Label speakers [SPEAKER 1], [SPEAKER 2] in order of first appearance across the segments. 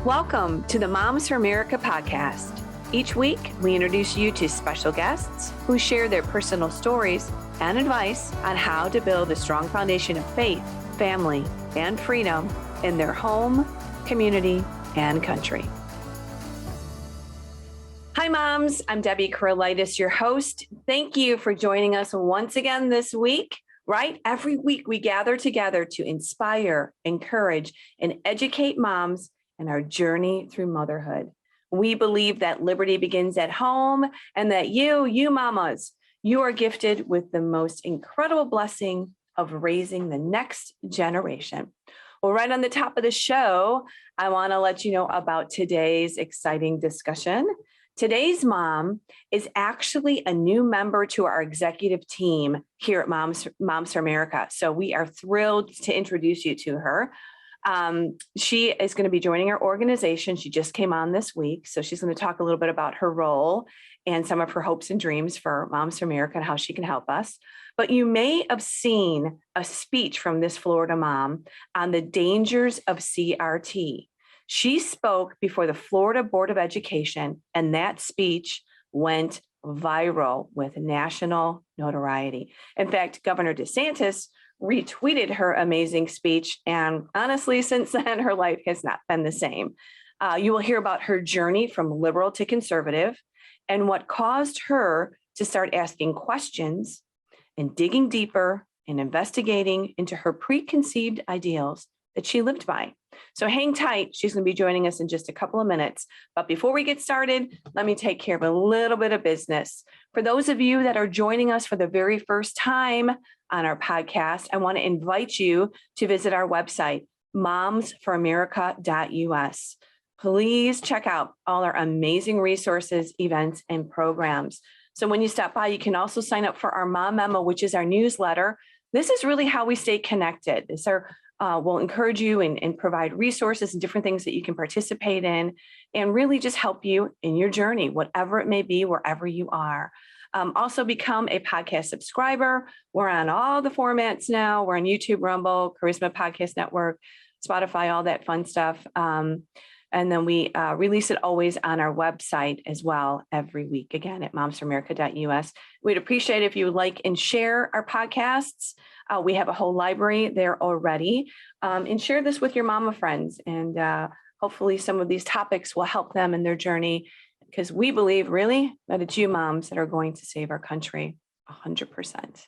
[SPEAKER 1] Welcome to the Moms for America podcast. Each week, we introduce you to special guests who share their personal stories and advice on how to build a strong foundation of faith, family, and freedom in their home, community, and country. Hi, moms. I'm Debbie Carolitis, your host. Thank you for joining us once again this week. Right? Every week, we gather together to inspire, encourage, and educate moms in our journey through motherhood. We believe that liberty begins at home and that you mamas, you are gifted with the most incredible blessing of raising the next generation. Well, right on the top of the show, I want to let you know about today's exciting discussion. Today's mom is actually a new member to our executive team here at Moms for America. So we are thrilled to introduce you to her. She is going to be joining our organization. She just came on this week. So she's going to talk a little bit about her role and some of her hopes and dreams for Moms for America and how she can help us. But you may have seen a speech from this Florida mom on the dangers of CRT. She spoke before the Florida Board of Education, and that speech went viral with national notoriety. In fact, Governor DeSantis retweeted her amazing speech. And honestly, since then, her life has not been the same. You will hear about her journey from liberal to conservative and what caused her to start asking questions and digging deeper and investigating into her preconceived ideals that she lived by. So hang tight. She's going to be joining us in just a couple of minutes. But before we get started, let me take care of a little bit of business. For those of you that are joining us for the very first time on our podcast, I want to invite you to visit our website, momsforamerica.us. Please check out all our amazing resources, events, and programs. So when you stop by, you can also sign up for our Mom Memo, which is our newsletter. This is really how we stay connected. We'll encourage you and provide resources and different things that you can participate in and really just help you in your journey, whatever it may be, wherever you are. Also become a podcast subscriber. We're on all the formats now. We're on YouTube, Rumble, Charisma Podcast Network, Spotify, all that fun stuff. And then we release it always on our website as well every week, again, at momsforamerica.us. We'd appreciate if you like and share our podcasts. We have a whole library there already. And share this with your mama friends. And hopefully some of these topics will help them in their journey, because we believe really that it's you moms that are going to save our country 100%.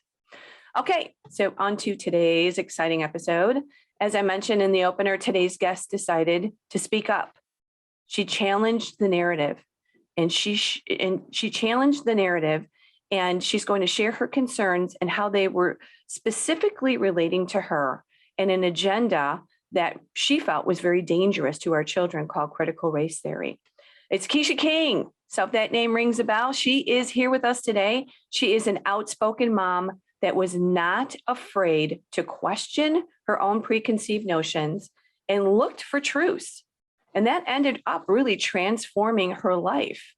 [SPEAKER 1] Okay, so on to today's exciting episode. As I mentioned in the opener, today's guest decided to speak up. She challenged the narrative, and she challenged the narrative, and she's going to share her concerns and how they were specifically relating to her and an agenda that she felt was very dangerous to our children called critical race theory. It's Quisha King. So if that name rings a bell, she is here with us today. She is an outspoken mom that was not afraid to question her own preconceived notions and looked for truth. And that ended up really transforming her life.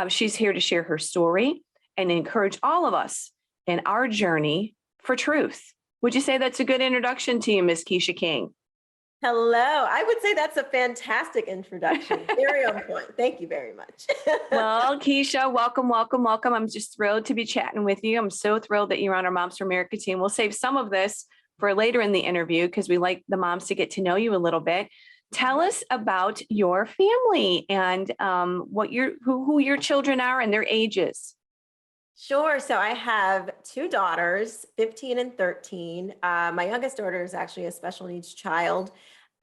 [SPEAKER 1] She's here to share her story and encourage all of us in our journey for truth. Would you say that's a good introduction to you, Ms. Quisha King?
[SPEAKER 2] Hello. I would say that's a fantastic introduction. Very on point. Thank you very much.
[SPEAKER 1] Well, Quisha, welcome. I'm just thrilled to be chatting with you. I'm so thrilled that you're on our Moms for America team. We'll save some of this for later in the interview because we like the moms to get to know you a little bit. Tell us about your family and who your children are and their ages.
[SPEAKER 2] Sure. So I have two daughters, 15 and 13. My youngest daughter is actually a special needs child.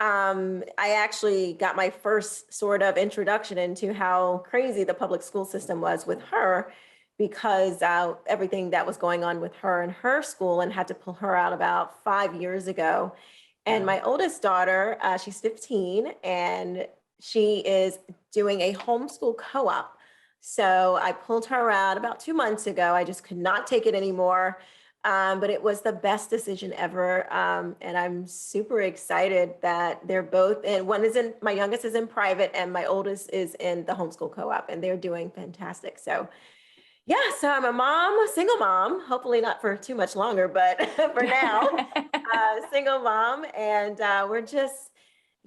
[SPEAKER 2] I actually got my first sort of introduction into how crazy the public school system was with her, because everything that was going on with her and her school, and had to pull her out about 5 years ago. And my oldest daughter, she's 15, and she is doing a homeschool co-op. So I pulled her out about 2 months ago. I just could not take it anymore. But it was the best decision ever. And I'm super excited that they're both in, my youngest is in private and my oldest is in the homeschool co-op, and they're doing fantastic. So yeah, so I'm a mom, a single mom, hopefully not for too much longer, but for now, single mom. And we're just,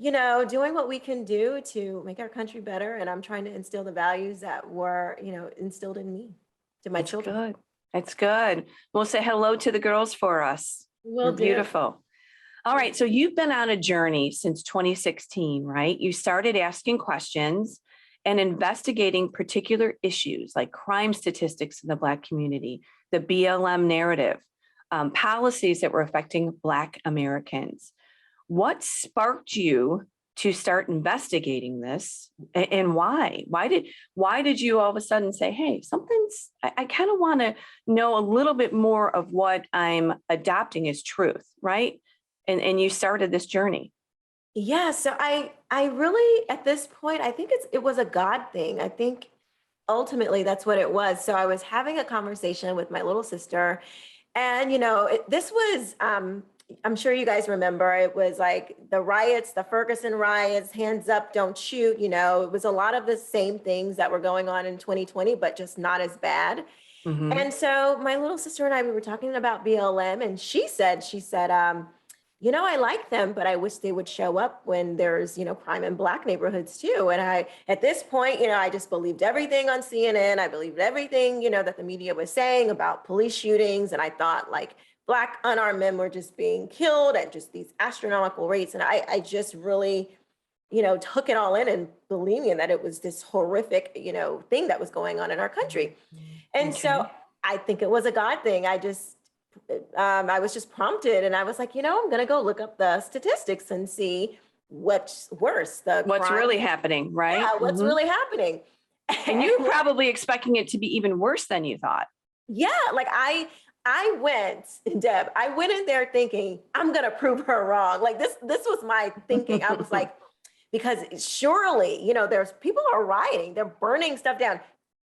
[SPEAKER 2] doing what we can do to make our country better. And I'm trying to instill the values that were, instilled in me, to my
[SPEAKER 1] It's
[SPEAKER 2] children.
[SPEAKER 1] good. It's good. We'll say hello to the girls for us.
[SPEAKER 2] Will
[SPEAKER 1] You're
[SPEAKER 2] do.
[SPEAKER 1] beautiful. All right. So you've been on a journey since 2016, right? You started asking questions and investigating particular issues like crime statistics in the Black community, the BLM narrative, policies that were affecting Black Americans. What sparked you to start investigating this, and why? Why did you all of a sudden say, hey, I kind of want to know a little bit more of what I'm adopting as truth, right? And you started this journey.
[SPEAKER 2] Yeah, so I really, at this point, I think it was a God thing. I think ultimately that's what it was. So I was having a conversation with my little sister, and this was I'm sure you guys remember, it was like the riots, the Ferguson riots, hands up, don't shoot. It was a lot of the same things that were going on in 2020, but just not as bad.
[SPEAKER 1] Mhm.
[SPEAKER 2] And so my little sister and I, we were talking about BLM, and she said, I like them, but I wish they would show up when there's, crime in Black neighborhoods too. And at this point, I just believed everything on CNN. I believed everything, that the media was saying about police shootings. And I thought like Black unarmed men were just being killed at just these astronomical rates. And I just really, took it all in and believing that it was this horrific, thing that was going on in our country. And so
[SPEAKER 1] Okay.
[SPEAKER 2] I think it was a God thing. I was just prompted, and I was like, I'm going to go look up the statistics and see what's worse, the
[SPEAKER 1] What's
[SPEAKER 2] crime.
[SPEAKER 1] really happening, right?
[SPEAKER 2] Yeah, what's
[SPEAKER 1] Mhm.
[SPEAKER 2] really happening.
[SPEAKER 1] And you were probably expecting it to be even worse than you thought.
[SPEAKER 2] Yeah, like I went, Deb, I went in there thinking, I'm going to prove her wrong. Like this was my thinking. I was like, because surely, there's people are rioting, they're burning stuff down.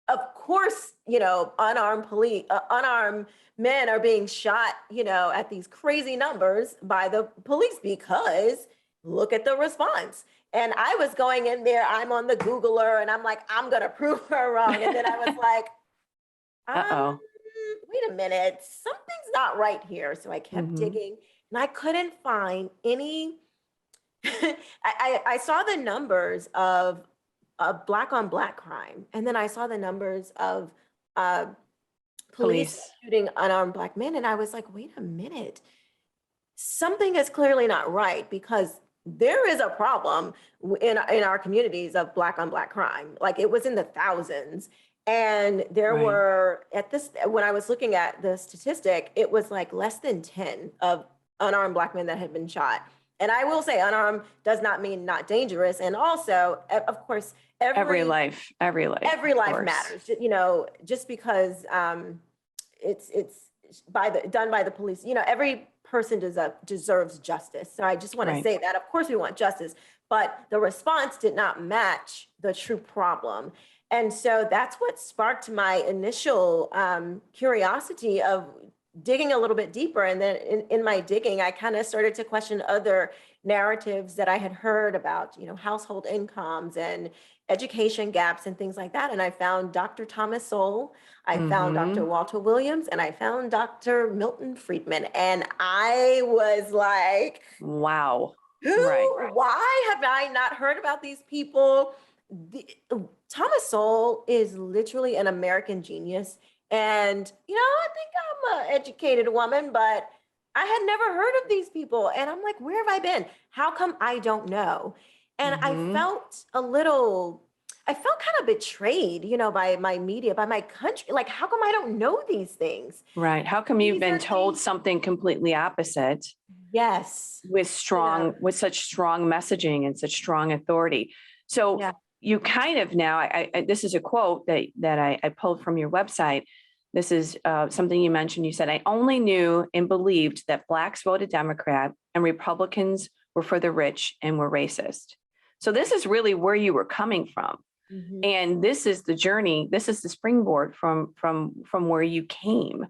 [SPEAKER 2] Of course, unarmed men are being shot, at these crazy numbers by the police, because look at the response. And I was going in there, I'm on the Googler, and I'm like, I'm gonna prove her wrong. And then I was like,
[SPEAKER 1] Uh-oh.
[SPEAKER 2] wait a minute, something's not right here. So I kept
[SPEAKER 1] Mhm.
[SPEAKER 2] digging, and I couldn't find any. I saw the numbers of Black on Black crime, and then I saw the numbers of uh, police
[SPEAKER 1] Police.
[SPEAKER 2] shooting unarmed Black men, and I was like, wait a minute, something is clearly not right, because there is a problem in our communities of Black on Black crime. Like it was in the thousands. And there
[SPEAKER 1] Right.
[SPEAKER 2] were when I was looking at the statistic, it was like less than 10 of unarmed Black men that had been shot. And I will say unarmed does not mean not dangerous. And also, of course,
[SPEAKER 1] Every
[SPEAKER 2] every
[SPEAKER 1] life,
[SPEAKER 2] every
[SPEAKER 1] of
[SPEAKER 2] life
[SPEAKER 1] course.
[SPEAKER 2] matters. Just because it's done by the police. Every person deserves justice. So I just want to
[SPEAKER 1] Right.
[SPEAKER 2] say that. Of course, we want justice, but the response did not match the true problem. And so that's what sparked my initial curiosity of digging a little bit deeper. And then in my digging, I kind of started to question other narratives that I had heard about, household incomes and education gaps and things like that. And I found Dr. Thomas Sowell, I found Dr.
[SPEAKER 1] Mhm.
[SPEAKER 2] Walter Williams, and I found Dr. Milton Friedman. And I was like,
[SPEAKER 1] Wow. Right.
[SPEAKER 2] why have I not heard about these people? Thomas Sowell is literally an American genius. And, I think I'm an educated woman, but I had never heard of these people. And I'm like, where have I been? How come I don't know? And
[SPEAKER 1] Mhm.
[SPEAKER 2] I felt kind of betrayed, by my media, by my country. Like, how come I don't know these things?
[SPEAKER 1] Right. How come you've
[SPEAKER 2] These
[SPEAKER 1] been
[SPEAKER 2] are
[SPEAKER 1] told
[SPEAKER 2] things,
[SPEAKER 1] something completely opposite
[SPEAKER 2] yes,
[SPEAKER 1] with such strong messaging and such strong authority? So
[SPEAKER 2] yeah.
[SPEAKER 1] you kind of now, this is a quote that I pulled from your website. This is something you mentioned. You said, I only knew and believed that Blacks voted Democrat and Republicans were for the rich and were racist. So this is really where you were coming from.
[SPEAKER 2] Mhm.
[SPEAKER 1] And this is the journey, this is the springboard from where you came.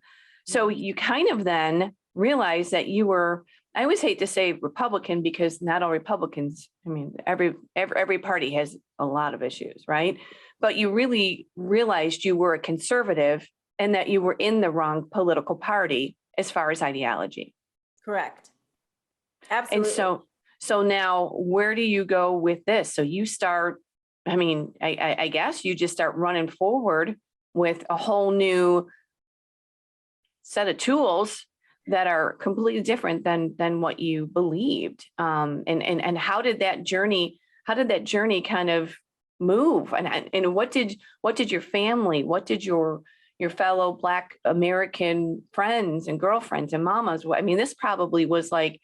[SPEAKER 1] So
[SPEAKER 2] Mhm.
[SPEAKER 1] you kind of then realize that you were, I always hate to say Republican, because not all Republicans, I mean, every party has a lot of issues, right? But you really realized you were a conservative and that you were in the wrong political party as far as ideology.
[SPEAKER 2] Correct.
[SPEAKER 1] And
[SPEAKER 2] Absolutely.
[SPEAKER 1] so So now where do you go with this? So you start, I mean, I guess you just start running forward with a whole new set of tools that are completely different than what you believed. And how did that journey kind of move? And what did your family, what did your fellow Black American friends and girlfriends and mamas, I mean, this probably was like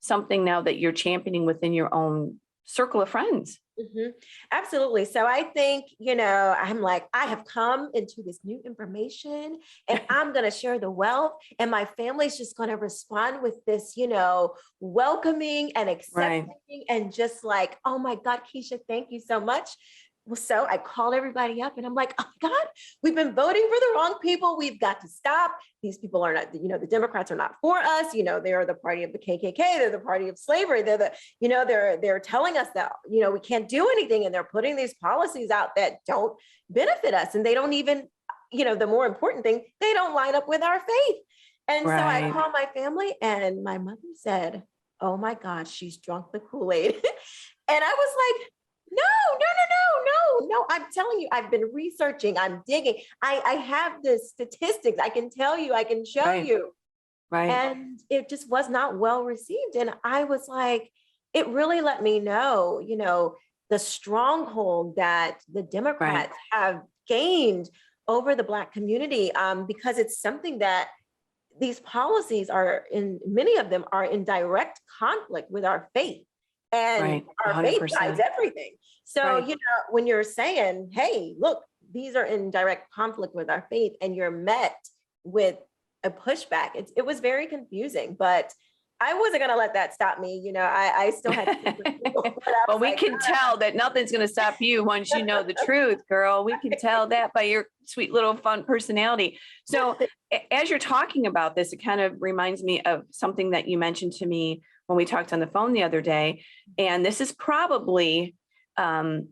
[SPEAKER 1] something now that you're championing within your own circle of friends.
[SPEAKER 2] Mhm. Absolutely. So I think, I'm like, I have come into this new information and I'm going to share the wealth, and my family's just going to respond with this, welcoming and
[SPEAKER 1] Right.
[SPEAKER 2] accepting and just like, oh my God, Quisha, thank you so much. Well, so I called everybody up and I'm like, oh my God, we've been voting for the wrong people. We've got to stop. These people are not, the Democrats are not for us. They are the party of the KKK. They're the party of slavery. They're telling us that, we can't do anything. And they're putting these policies out that don't benefit us. And they don't even, the more important thing, they don't line up with our faith. And so I
[SPEAKER 1] Right.
[SPEAKER 2] called my family and my mother said, oh my God, she's drunk the Kool-Aid. And I was like, no. I'm telling you, I've been researching, I'm digging. I have the statistics. I can tell you, I can show
[SPEAKER 1] Right.
[SPEAKER 2] you.
[SPEAKER 1] Right.
[SPEAKER 2] And it just was not well received. And I was like, it really let me know, the stronghold that the Democrats have gained over the Black community, because it's something that these policies many of them are in direct conflict with our faith. And
[SPEAKER 1] Right.
[SPEAKER 2] our faith
[SPEAKER 1] 100%.
[SPEAKER 2] guides everything. So,
[SPEAKER 1] Right.
[SPEAKER 2] when you're saying, hey, look, these are in direct conflict with our faith, and you're met with a pushback, it was very confusing, but I wasn't going to let that stop me. I still had to keep it real, but I
[SPEAKER 1] Well,
[SPEAKER 2] was
[SPEAKER 1] we
[SPEAKER 2] like,
[SPEAKER 1] can tell that nothing's going to stop you once you know the truth, girl. We can tell that by your sweet little fun personality. So as you're talking about this, it kind of reminds me of something that you mentioned to me when we talked on the phone the other day. And this is probably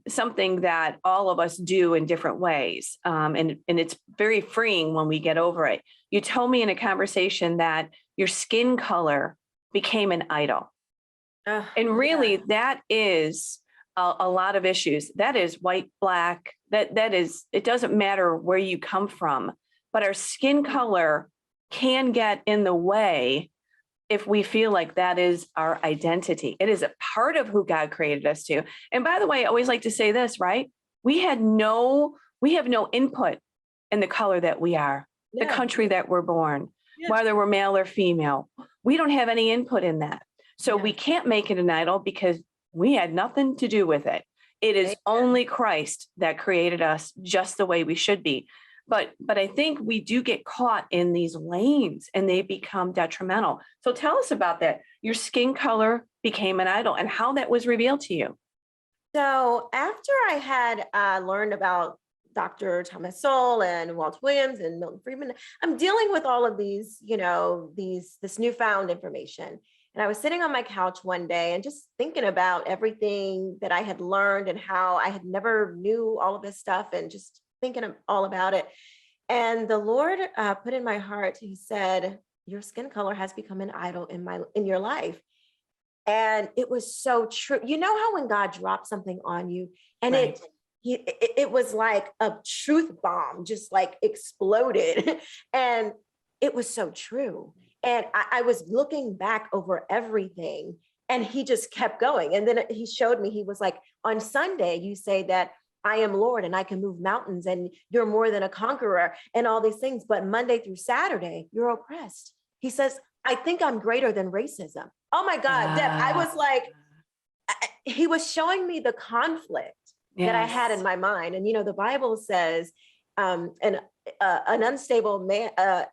[SPEAKER 1] something that all of us do in different ways. And it's very freeing when we get over it. You told me in a conversation that your skin color became an idol. And really, that is a lot of issues. That is white, Black, that is, it doesn't matter where you come from, but our skin color can get in the way if we feel like that is our identity. It is a part of who God created us to. And by the way, I always like to say this, right? We have no input in the color that we are, the country that we're born, whether we're male or female. We don't have any input in that. So we can't make it an idol because we had nothing to do with it. It is only Christ that created us just the way we should be. But I think we do get caught in these lanes and they become detrimental. So tell us about that. Your skin color became an idol and how that was revealed to you.
[SPEAKER 2] So after I had learned about Dr. Thomas Sowell and Walt Williams and Milton Friedman, I'm dealing with all of these, this newfound information. And I was sitting on my couch one day and just thinking about everything that I had learned and how I had never knew all of this stuff and just thinking all about it. And the Lord put in my heart, he said, your skin color has become an idol in your life. And it was so true. You know how when God drops something on you and it was like a truth bomb, just like exploded. And it was so true. And I was looking back over everything and he just kept going. And then he showed me, he was like, on Sunday, you say that I am Lord and I can move mountains and you're more than a conqueror and all these things. But Monday through Saturday, you're oppressed. He says, I think I'm greater than racism. Oh my God, Deb, I was like, he was showing me the conflict that I had in my mind. And, the Bible says, an unstable man, oh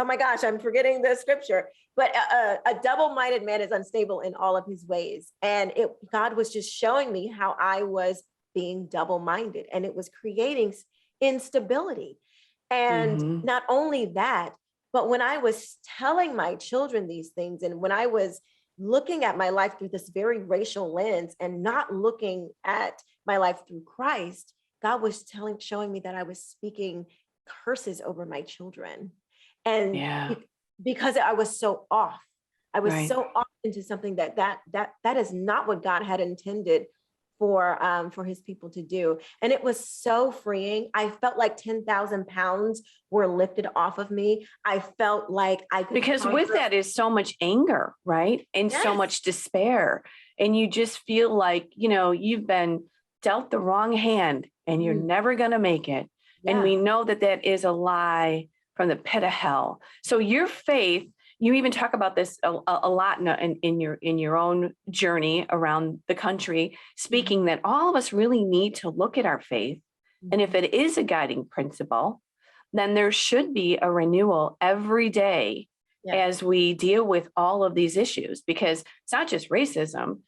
[SPEAKER 2] my gosh, I'm forgetting the scripture, but a double-minded man is unstable in all of his ways. And God was just showing me how I was being double-minded and it was creating instability. And not only that, but when I was telling my children these things and when I was looking at my life through this very racial lens and not looking at my life through Christ, God was showing me that I was speaking curses over my children. And because I was so off. I was
[SPEAKER 1] Right.
[SPEAKER 2] so off into something that is not what God had intended for his people to do. And it was so freeing. I felt like 10,000 pounds were lifted off of me. I felt like I could
[SPEAKER 1] Because with
[SPEAKER 2] conquer.
[SPEAKER 1] that is so much anger, right? And so
[SPEAKER 2] Yes.
[SPEAKER 1] much despair. And you just feel like, you've been dealt the wrong hand and you're
[SPEAKER 2] Mhm.
[SPEAKER 1] never going to make it. And
[SPEAKER 2] Yeah.
[SPEAKER 1] we know that that is a lie from the pit of hell. So your faith, you even talk about this a lot in your own journey around the country, speaking that all of us really need to look at our faith. And if
[SPEAKER 2] Mhm.
[SPEAKER 1] it is a guiding principle, then there should be a renewal every day
[SPEAKER 2] Yeah.
[SPEAKER 1] as we deal with all of these issues, because it's not just racism.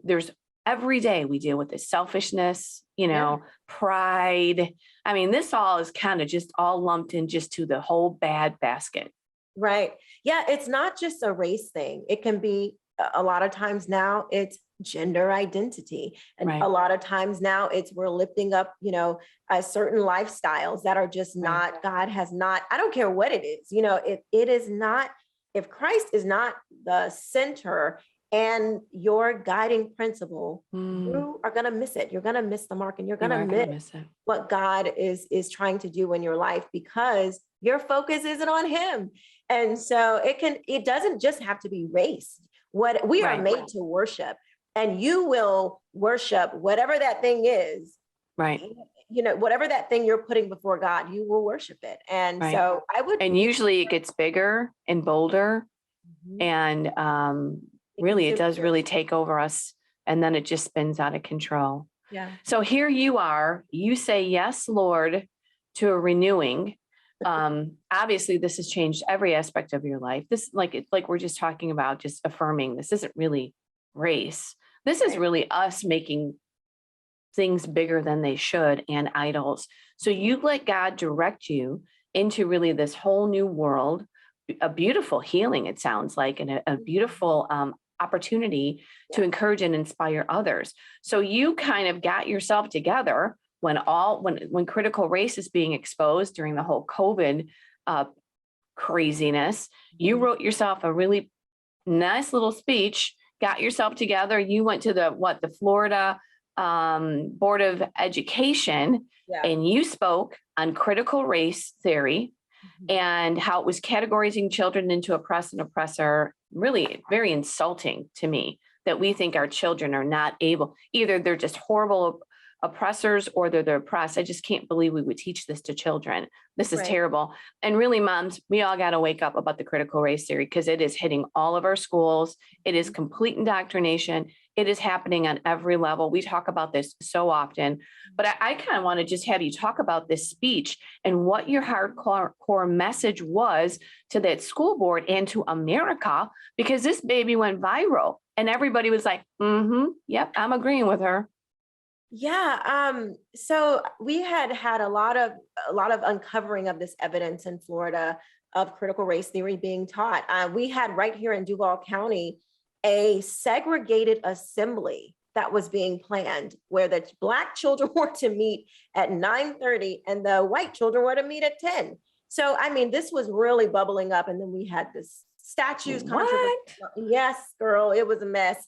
[SPEAKER 1] There's every day we deal with this selfishness,
[SPEAKER 2] Yeah.
[SPEAKER 1] pride. I mean, this all is kind of just all lumped in just to the whole bad basket.
[SPEAKER 2] Right. Yeah. It's not just a race thing. It can be a lot of times now it's gender identity. And a
[SPEAKER 1] Right.
[SPEAKER 2] lot of times now it's we're lifting up, certain lifestyles that are just
[SPEAKER 1] Right.
[SPEAKER 2] not, God has not, I don't care what it is, it is not, if Christ is not the center and your guiding principle,
[SPEAKER 1] Mm,
[SPEAKER 2] you are going to miss it. You're going to miss the mark and you're going
[SPEAKER 1] you
[SPEAKER 2] to
[SPEAKER 1] are going to
[SPEAKER 2] miss
[SPEAKER 1] miss it.
[SPEAKER 2] what God is trying to do in your life because your focus isn't on him. And so it doesn't just have to be race. What we are
[SPEAKER 1] Right.
[SPEAKER 2] made to worship, and you will worship whatever that thing is,
[SPEAKER 1] Right.
[SPEAKER 2] whatever that thing you're putting before God, you will worship it. And
[SPEAKER 1] Right.
[SPEAKER 2] so I would,
[SPEAKER 1] And usually it gets bigger and bolder.
[SPEAKER 2] Mhm.
[SPEAKER 1] And
[SPEAKER 2] It
[SPEAKER 1] really, it
[SPEAKER 2] consumes
[SPEAKER 1] does
[SPEAKER 2] you.
[SPEAKER 1] really take over us. And then it just spins out of control.
[SPEAKER 2] Yeah.
[SPEAKER 1] So here you are, you say, yes, Lord, to a renewing. Obviously, this has changed every aspect of your life. This, like we're just talking about, just affirming this isn't really race. This is
[SPEAKER 2] Right.
[SPEAKER 1] really us making things bigger than they should and idols. So you let God direct you into really this whole new world, a beautiful healing, it sounds like, and a beautiful opportunity to
[SPEAKER 2] Yeah.
[SPEAKER 1] encourage and inspire others. So you kind of got yourself together when critical race is being exposed during the whole COVID uh, craziness. You
[SPEAKER 2] Mhm.
[SPEAKER 1] wrote yourself a really nice little speech, got yourself together. You went to the Florida Board of Education,
[SPEAKER 2] Yeah.
[SPEAKER 1] and you spoke on critical race theory
[SPEAKER 2] Mhm.
[SPEAKER 1] and how it was categorizing children into oppressed and oppressor. Really very insulting to me that we think our children are not able, either they're just horrible oppressors or they're the oppressed. I just can't believe we would teach this to children. This is
[SPEAKER 2] Right.
[SPEAKER 1] terrible. And really, moms, we all got to wake up about the critical race theory because it is hitting all of our schools. It is complete indoctrination. It is happening on every level. We talk about this so often, but I kind of want to just have you talk about this speech and what your hardcore core message was to that school board and to America, because this baby went viral and everybody was like, yep, I'm agreeing with her.
[SPEAKER 2] Yeah. So we had a lot of uncovering of this evidence in Florida of critical race theory being taught. We had right here in Duval County a segregated assembly that was being planned where the Black children were to meet at 9:30 and the white children were to meet at 10. So I mean, this was really bubbling up, and then we had this statues controversy.
[SPEAKER 1] What?
[SPEAKER 2] Yes, girl, it was a mess.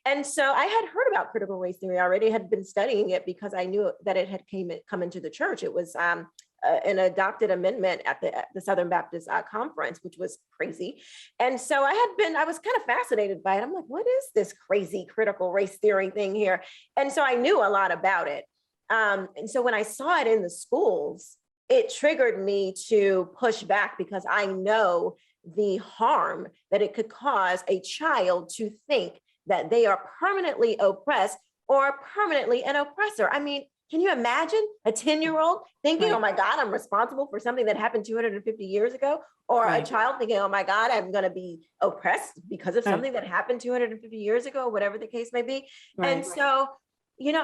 [SPEAKER 2] And so I had heard about critical race theory already, had been studying it because I knew that it had come into the church. It was an adopted amendment at the Southern Baptist Conference, which was crazy. And so I was kind of fascinated by it. I'm like, what is this crazy critical race theory thing here? And so I knew a lot about it. And so when I saw it in the schools, it triggered me to push back because I know the harm that it could cause a child to think that they are permanently oppressed or permanently an oppressor. I mean, can you imagine a 10-year-old thinking, oh
[SPEAKER 1] Right.
[SPEAKER 2] my God, I'm responsible for something that happened 250 years ago? Or a
[SPEAKER 1] Right.
[SPEAKER 2] child thinking, oh my God, I'm going to be oppressed because of
[SPEAKER 1] Right.
[SPEAKER 2] something that happened 250 years ago, whatever the case may be. And
[SPEAKER 1] Right.
[SPEAKER 2] so,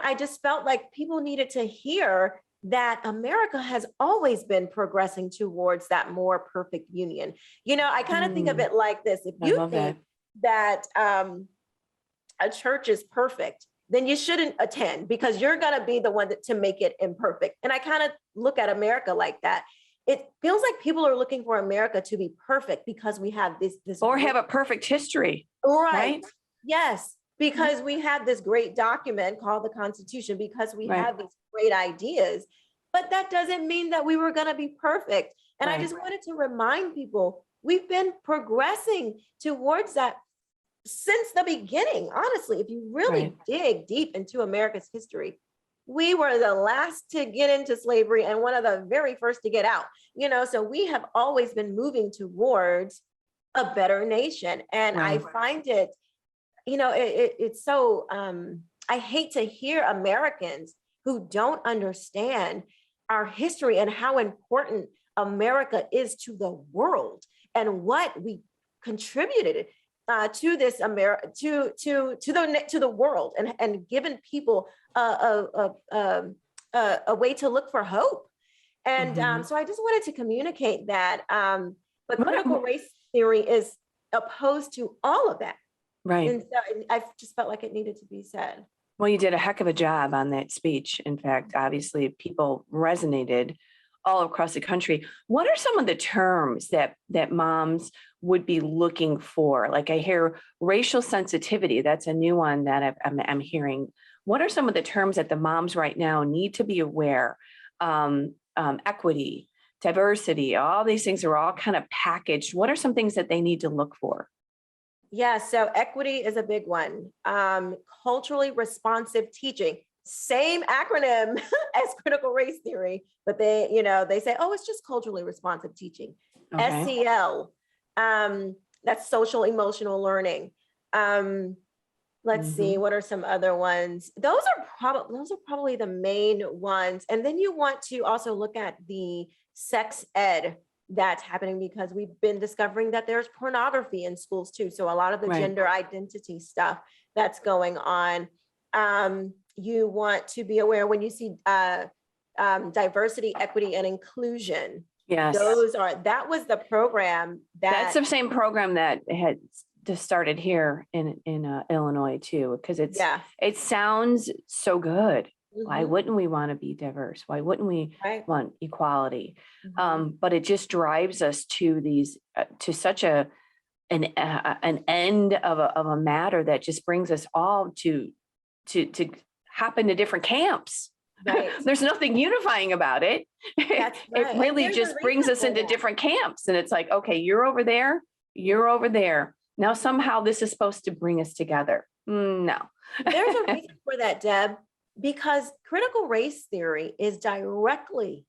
[SPEAKER 2] I just felt like people needed to hear that America has always been progressing towards that more perfect union. I kind of think of
[SPEAKER 1] Mm,
[SPEAKER 2] it like this. If
[SPEAKER 1] I
[SPEAKER 2] you
[SPEAKER 1] love that.
[SPEAKER 2] think that a church is perfect, then you shouldn't attend because you're going to be the one to make it imperfect. And I kind of look at America like that. it feels like people are looking for America to be perfect because we have this
[SPEAKER 1] Or have a perfect history,
[SPEAKER 2] right.
[SPEAKER 1] right?
[SPEAKER 2] Yes, because we have this great document called the Constitution, because we
[SPEAKER 1] Right.
[SPEAKER 2] have these great ideas, but that doesn't mean that we were going to be perfect. And I
[SPEAKER 1] Right.
[SPEAKER 2] just wanted to remind people, we've been progressing towards that since the beginning. Honestly, if you really
[SPEAKER 1] Right.
[SPEAKER 2] dig deep into America's history, we were the last to get into slavery and one of the very first to get out, so we have always been moving towards a better nation. And I
[SPEAKER 1] Right.
[SPEAKER 2] find it, it's so, I hate to hear Americans who don't understand our history and how important America is to the world and what we contributed to this America, to the world, and given people a way to look for hope. And
[SPEAKER 1] Mhm.
[SPEAKER 2] so I just wanted to communicate that. But critical
[SPEAKER 1] What-
[SPEAKER 2] race theory is opposed to all of that.
[SPEAKER 1] Right.
[SPEAKER 2] And so I just felt like it needed to be said.
[SPEAKER 1] Well, you did a heck of a job on that speech. In fact, obviously, people resonated all across the country. What are some of the terms that moms would be looking for? Like I hear racial sensitivity. That's a new one that I'm hearing. What are some of the terms that the moms right now need to be aware? Equity, diversity, all these things are all kind of packaged. What are some things that they need to look for?
[SPEAKER 2] Yeah, so equity is a big one. Culturally responsive teaching, same acronym as critical race theory, but they say, oh, it's just culturally responsive teaching.
[SPEAKER 1] Okay.
[SPEAKER 2] SEL, that's social emotional learning. Let's see, what are some other ones? Those are probably the main ones. And then you want to also look at the sex ed that's happening, because we've been discovering that there's pornography in schools too. So a lot of the
[SPEAKER 1] Right.
[SPEAKER 2] gender identity stuff that's going on. You want to be aware when you see diversity, equity, and inclusion.
[SPEAKER 1] Yes.
[SPEAKER 2] That was the program
[SPEAKER 1] That's the same program that had just started here in Illinois too, because it sounds so good. Why wouldn't we want to be diverse? Why wouldn't we want equality? But it just drives us to these to such an end of a matter that just brings us all to hop into different camps.
[SPEAKER 2] Right.
[SPEAKER 1] There's nothing unifying about it.
[SPEAKER 2] That's right.
[SPEAKER 1] It really just brings us into different camps. And it's like, okay, you're over there, you're over there. Now somehow this is supposed to bring us together. No.
[SPEAKER 2] There's a reason for that, Deb, because critical race theory is directly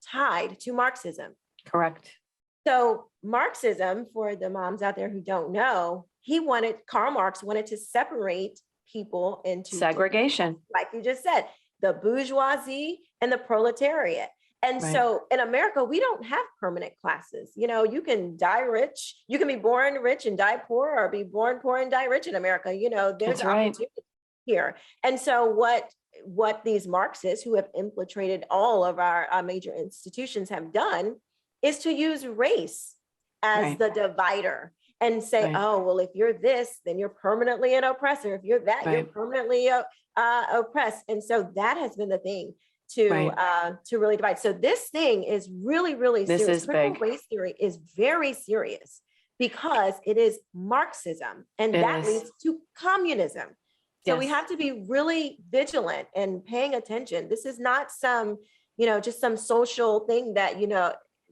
[SPEAKER 2] tied to Marxism.
[SPEAKER 1] Correct.
[SPEAKER 2] So Marxism, for the moms out there who don't know, Karl Marx wanted to separate people into
[SPEAKER 1] segregation,
[SPEAKER 2] like you just said, the bourgeoisie and the proletariat. And so in America, we don't have permanent classes. You can die rich, you can be born rich and die poor, or be born poor and die rich in America. There's opportunity here. And so what these Marxists who have infiltrated all of our major institutions have done is to use race as the divider and say, oh, well, if you're this, then you're permanently an oppressor. If you're that, you're permanently oppressed. And so that has been the thing to really divide. So this thing is really, really serious.
[SPEAKER 1] This is
[SPEAKER 2] critical
[SPEAKER 1] big.
[SPEAKER 2] Race theory is very serious because it is Marxism, and that leads to communism. So we have to be really vigilant and paying attention. This is not some, just some social thing that,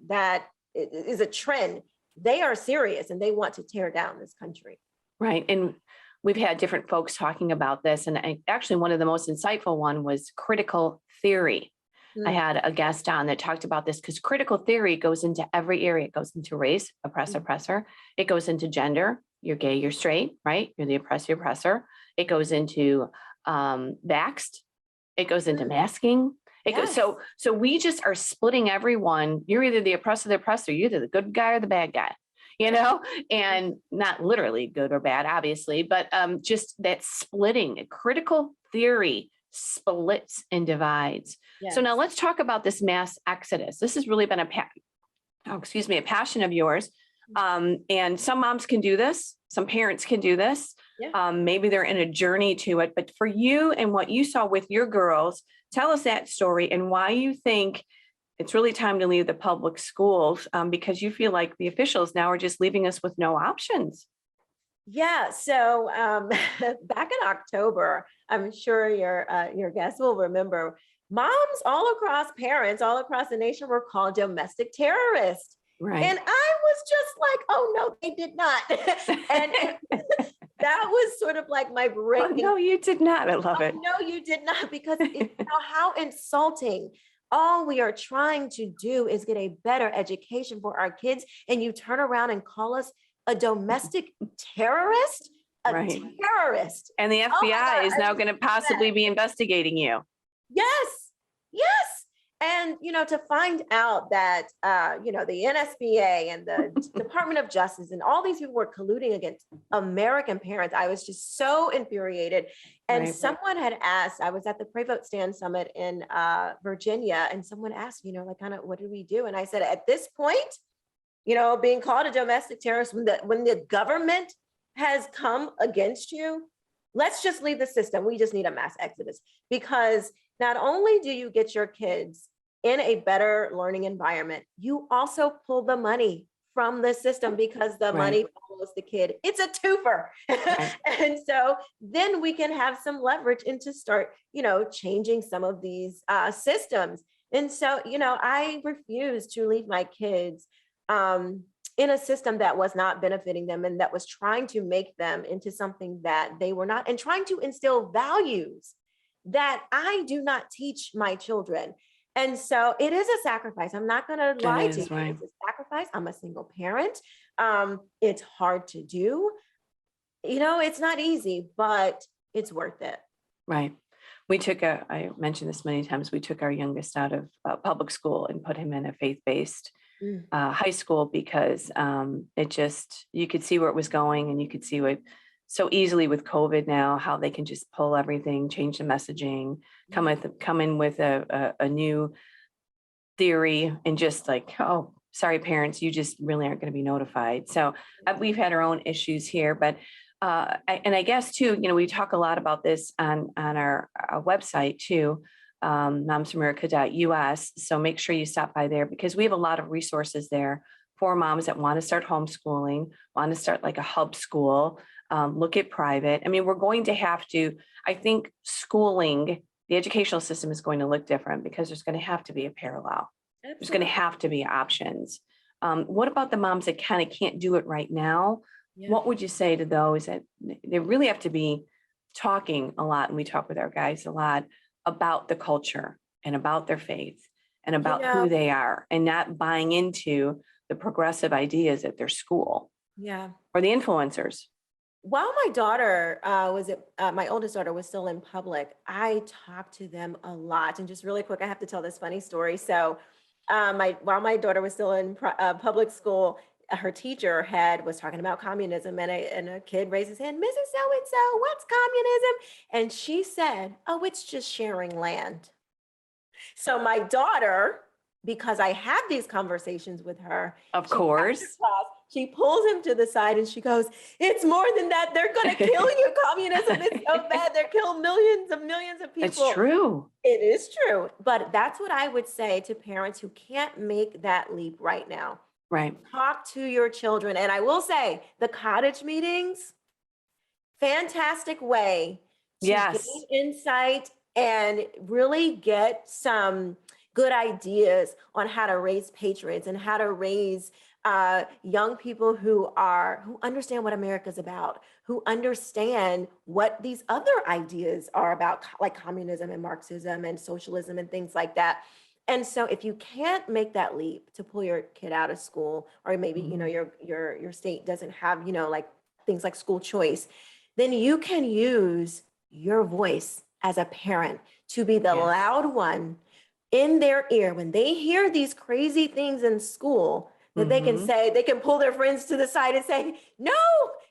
[SPEAKER 2] that is a trend. They are serious and they want to tear down this country.
[SPEAKER 1] Right. And we've had different folks talking about this. And actually, one of the most insightful one was critical theory. I had a guest on that talked about this because critical theory goes into every area. It goes into race, oppressor. It goes into gender. You're gay, you're straight, right? You're the oppressor. It goes into vaxxed. It goes into masking. It goes, so we just are splitting everyone. You're either the oppressor, the oppressor. You're either the good guy or the bad guy, and not literally good or bad, obviously, but just that splitting. Critical theory splits and divides. So now let's talk about this mass exodus. This has really been a passion of yours. And some moms can do this. Some parents can do this. Maybe they're in a journey to it, but for you and what you saw with your girls, tell us that story and why you think it's really time to leave the public schools because you feel like the officials now are just leaving us with no options.
[SPEAKER 2] Yeah. So back in October, I'm sure your guests will remember, moms all across, parents all across the nation were called domestic terrorists.
[SPEAKER 1] Right.
[SPEAKER 2] And I was just like, oh no, they did not. And that was sort of like my
[SPEAKER 1] Oh,
[SPEAKER 2] breaking.
[SPEAKER 1] no, you did not. I love it.
[SPEAKER 2] No, you did not, because how insulting. All we are trying to do is get a better education for our kids, and you turn around and call us a domestic terrorist, a
[SPEAKER 1] Right.
[SPEAKER 2] terrorist.
[SPEAKER 1] And the
[SPEAKER 2] Oh my
[SPEAKER 1] FBI
[SPEAKER 2] God,
[SPEAKER 1] is
[SPEAKER 2] I
[SPEAKER 1] now
[SPEAKER 2] just
[SPEAKER 1] going to
[SPEAKER 2] said
[SPEAKER 1] possibly
[SPEAKER 2] that.
[SPEAKER 1] be investigating you.
[SPEAKER 2] Yes, yes. And to find out that the NSBA and the Department of Justice and all these people were colluding against American parents, I was just so infuriated. And
[SPEAKER 1] Right.
[SPEAKER 2] someone had asked, I was at the Pray Vote Stand Summit in Virginia, and someone asked, like, kind of, what do we do? And I said, at this point, being called a domestic terrorist, when the government has come against you, let's just leave the system. We just need a mass exodus, because not only do you get your kids in a better learning environment, you also pull the money from the system, because the money follows the kid. It's a twofer.
[SPEAKER 1] Right.
[SPEAKER 2] And so then we can have some leverage into start, changing some of these systems. And so, I refuse to leave my kids in a system that was not benefiting them and that was trying to make them into something that they were not, and trying to instill values that I do not teach my children. And so it is a sacrifice. I'm not going to lie to you.
[SPEAKER 1] Right.
[SPEAKER 2] It's a sacrifice. I'm a single parent. It's hard to do. It's not easy, but it's worth it.
[SPEAKER 1] Right. I mentioned this many times, we took our youngest out of public school and put him in a faith-based high school, because you could see where it was going, and you could see what so easily with COVID now, how they can just pull everything, change the messaging, come in with a new theory, and just like, oh, sorry, parents, you just really aren't going to be notified. So we've had our own issues here, but I guess too, we talk a lot about this on our website too, momsamerica.us. So make sure you stop by there, because we have a lot of resources there for moms that want to start homeschooling, want to start like a hub school, look at private. I mean, we're going to have to, I think schooling, the educational system is going to look different, because there's going to have to be a parallel.
[SPEAKER 2] Absolutely.
[SPEAKER 1] There's going to have to be options. What about the moms that kind of can't do it right now? Yeah. What would you say to those that they really have to be talking a lot, and we talk with our guys a lot about the culture and about their faith and about who they are, and not buying into the progressive ideas at their school?
[SPEAKER 2] Yeah.
[SPEAKER 1] Or the influencers.
[SPEAKER 2] While my daughter my oldest daughter was still in public, I talked to them a lot. And just really quick, I have to tell this funny story. So while my daughter was still in public school, her teacher was talking about communism, and a kid raised his hand, Mrs. So-and-so, what's communism? And she said, oh, it's just sharing land. So my daughter, because I have these conversations with her,
[SPEAKER 1] of course,
[SPEAKER 2] she pulls him to the side and she goes, it's more than that. They're going to kill you. Communism is so bad. They're killing millions of people.
[SPEAKER 1] It's true.
[SPEAKER 2] It is true. But that's what I would say to parents who can't make that leap right now.
[SPEAKER 1] Right.
[SPEAKER 2] Talk to your children. And I will say, the cottage meetings, fantastic way to gain insight and really get some good ideas on how to raise patriots and how to raise young people who understand what America's about, who understand what these other ideas are about, like communism and Marxism and socialism and things like that. And so if you can't make that leap to pull your kid out of school, or maybe, your state doesn't have, like things like school choice, then you can use your voice as a parent to be the loud one in their ear when they hear these crazy things in school, that they can pull their friends to the side and say, no,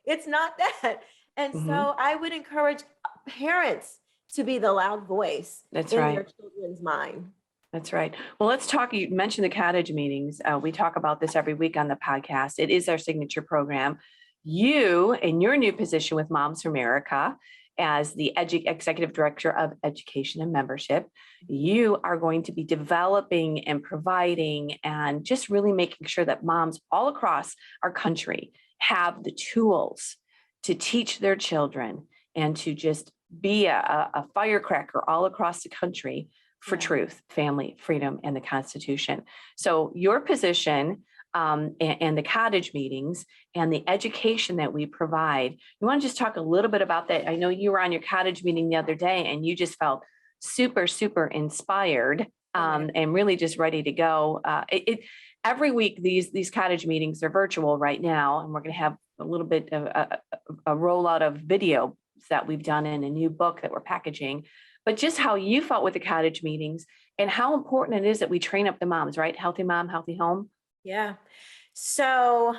[SPEAKER 2] it's not that. And so I would encourage parents to be the loud voice in their children's mind.
[SPEAKER 1] That's right. Well, let's talk. You mentioned the cottage meetings. We talk about this every week on the podcast. It is our signature program. You, in your new position with Moms for America, as the Executive Director of Education and Membership. You are going to be developing and providing and just really making sure that moms all across our country have the tools to teach their children and to just be a firecracker all across the country for truth, family, freedom, and the Constitution. So your position and the cottage meetings and the education that we provide, you want to just talk a little bit about that? I know you were on your cottage meeting the other day and you just felt super, super inspired and really just ready to go. Every week, these cottage meetings are virtual right now, and we're going to have a little bit of a rollout of video that we've done in a new book that we're packaging. But just how you felt with the cottage meetings and how important it is that we train up the moms, right? Healthy mom, healthy home.
[SPEAKER 2] Yeah. So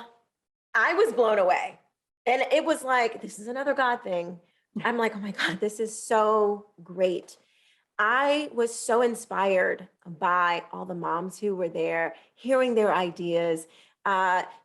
[SPEAKER 2] I was blown away. And it was like, this is another God thing. I'm like, oh my God, this is so great. I was so inspired by all the moms who were there, hearing their ideas,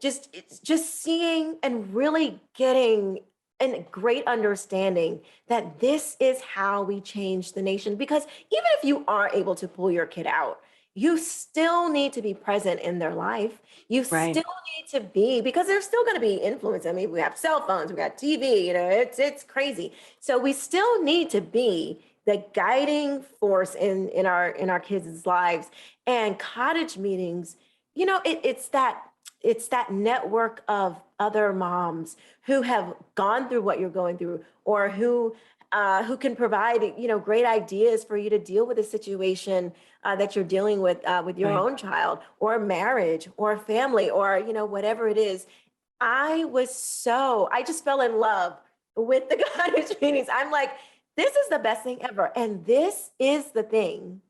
[SPEAKER 2] just seeing and really getting a great understanding that this is how we change the nation. Because even if you are able to pull your kid out, you still need to be present in their life. You
[SPEAKER 1] Right.
[SPEAKER 2] still need to be, because there's still going to be influence. I mean, we have cell phones, we got TV, it's crazy. So we still need to be the guiding force in our kids' lives. And cottage meetings, it's that network of other moms who have gone through what you're going through, or who can provide great ideas for you to deal with a situation that you're dealing with your
[SPEAKER 1] Right.
[SPEAKER 2] own child, or marriage, or family, or whatever it is. I just fell in love with the cottage meetings. I'm like, this is the best thing ever, and this is the thing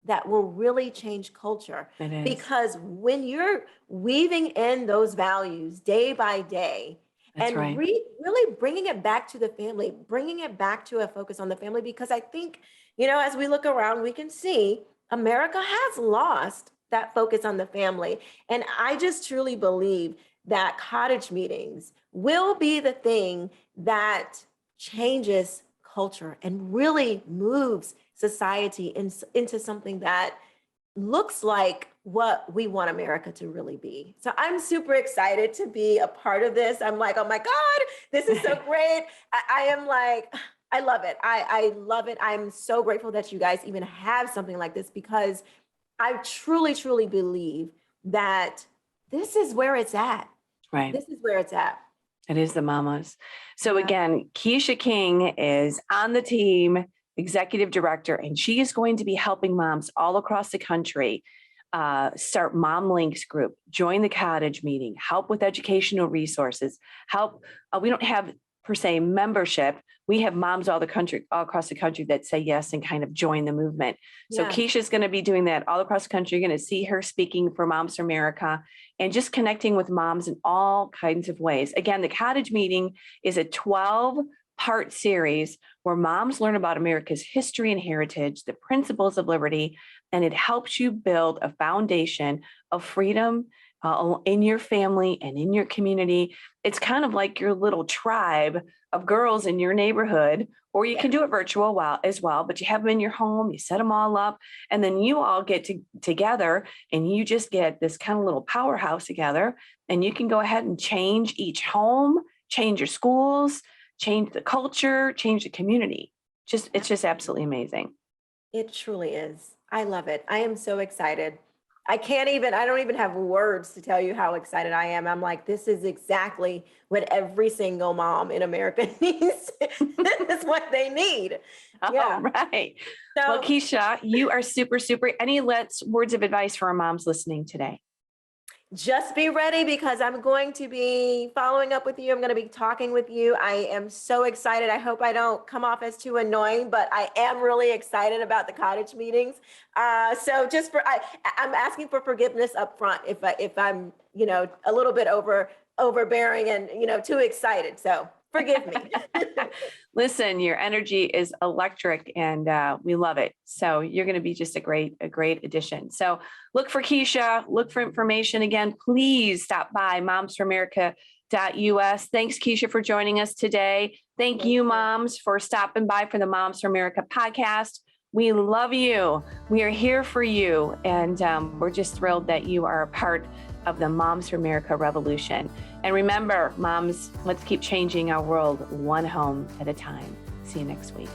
[SPEAKER 2] that will really change culture.
[SPEAKER 1] It is.
[SPEAKER 2] Because when you're weaving in those values day by day,
[SPEAKER 1] That's
[SPEAKER 2] and
[SPEAKER 1] right.
[SPEAKER 2] really bringing it back to the family, bringing it back to a focus on the family, because I think, as we look around, we can see America has lost that focus on the family. And I just truly believe that cottage meetings will be the thing that changes culture and really moves society into something that looks like what we want America to really be. So I'm super excited to be a part of this. I'm like, oh my God, this is so great. I am like, I love it. I love it. I'm so grateful that you guys even have something like this, because I truly, truly believe that this is where it's at.
[SPEAKER 1] Right.
[SPEAKER 2] This is where it's at.
[SPEAKER 1] It is the mamas. So
[SPEAKER 2] Yeah.
[SPEAKER 1] again, Quisha King is on the team, executive director, and she is going to be helping moms all across the country start Mom Links group, join the cottage meeting, help with educational resources, help. We don't have per se membership. We have moms all across the country that say yes and kind of join the movement. So
[SPEAKER 2] Yeah.
[SPEAKER 1] Keisha's going to be doing that all across the country. You're going to see her speaking for Moms for America and just connecting with moms in all kinds of ways. Again, the cottage meeting is a 12-part series where moms learn about America's history and heritage, the principles of liberty, and it helps you build a foundation of freedom in your family and in your community. It's kind of like your little tribe of girls in your neighborhood, or you can do it virtual as well, but you have them in your home, you set them all up, and then you all get together and you just get this kind of little powerhouse together, and you can go ahead and change each home, change your schools, change the culture, change the community. It's just absolutely amazing.
[SPEAKER 2] It truly is. I love it. I am so excited. I don't even have words to tell you how excited I am. I'm like, this is exactly what every single mom in America needs. This is what they need. Yeah.
[SPEAKER 1] All right.
[SPEAKER 2] So
[SPEAKER 1] Well, Quisha, you are super, super. Any words of advice for our moms listening today?
[SPEAKER 2] just be ready, because I'm going to be following up with you. I'm going to be talking with you. I am so excited. I hope I don't come off as too annoying, but I am really excited about the cottage meetings. So I'm asking for forgiveness up front if I'm, a little bit overbearing and, too excited. So forgive me.
[SPEAKER 1] Listen, your energy is electric and we love it. So you're going to be just a great addition. So look for Quisha, look for information. Again, please stop by Thanks, Quisha, for joining us today. Thank you, moms, for stopping by for the Moms for America podcast. We love you. We are here for you. And we're just thrilled that you are a part of the Moms for America revolution. And remember, moms, let's keep changing our world one home at a time. See you next week.